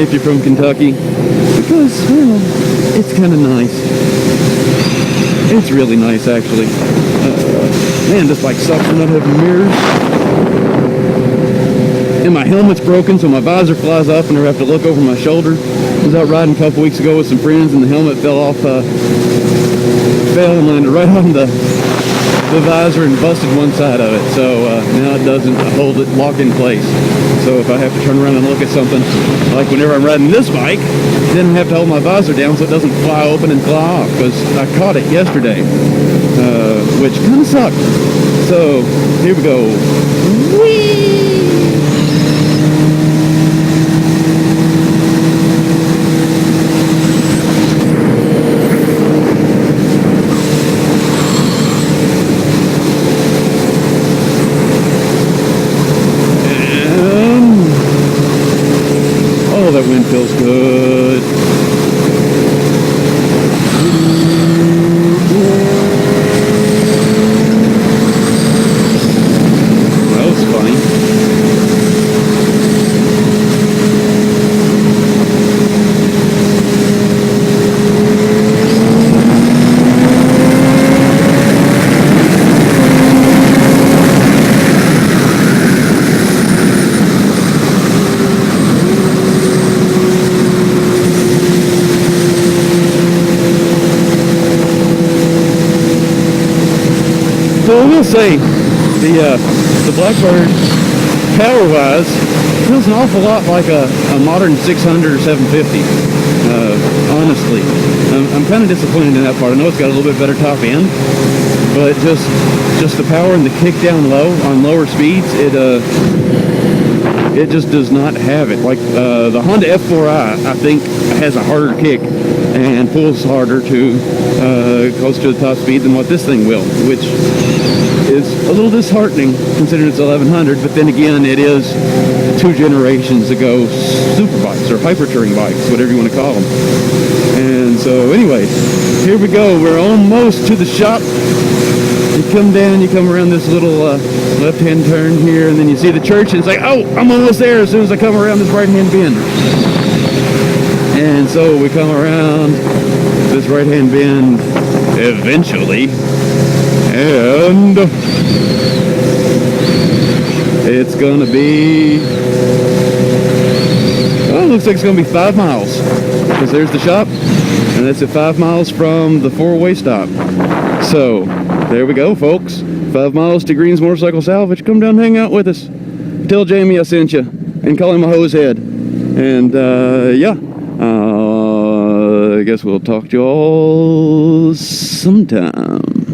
if you're from Kentucky, because, well, it's kind of nice. It's really nice, actually. Man, this bike sucks for not having mirrors. And my helmet's broken, so my visor flies off and I have to look over my shoulder. I was out riding a couple weeks ago with some friends, and the helmet fell off, fell and landed right on the visor and busted one side of it. So now it doesn't hold it, lock in place. So if I have to turn around and look at something, like whenever I'm riding this bike, then I have to hold my visor down so it doesn't fly open and fly off, because I caught it yesterday, which kind of sucked. So here we go. Whee! That wind feels good. That was funny. So I will say, the Blackbird, power-wise, feels an awful lot like a modern 600 or 750. Honestly, I'm kind of disappointed in that part. I know it's got a little bit better top end, but just the power and the kick down low on lower speeds, it just does not have it. Like the Honda F4i, I think, has a harder kick and pulls harder to close to the top speed than what this thing will, which is a little disheartening considering it's 1100. But then again, it is 2 generations ago super bikes or hyper touring bikes, whatever you want to call them. And so anyway, here we go. We're almost to the shop. You come down, you come around this little left-hand turn here, and then you see the church, and it's like, oh, I'm almost there as soon as I come around this right-hand bend. And so we come around this right-hand bend eventually, and it's gonna be, oh, it looks like it's gonna be 5 miles, because there's the shop, and that's at 5 miles from the 4-way stop. So there we go, folks. 5 miles to Green's Motorcycle Salvage. Come down and hang out with us. Tell Jamie I sent you, and call him a hose head. And yeah, I guess we'll talk to you all sometime.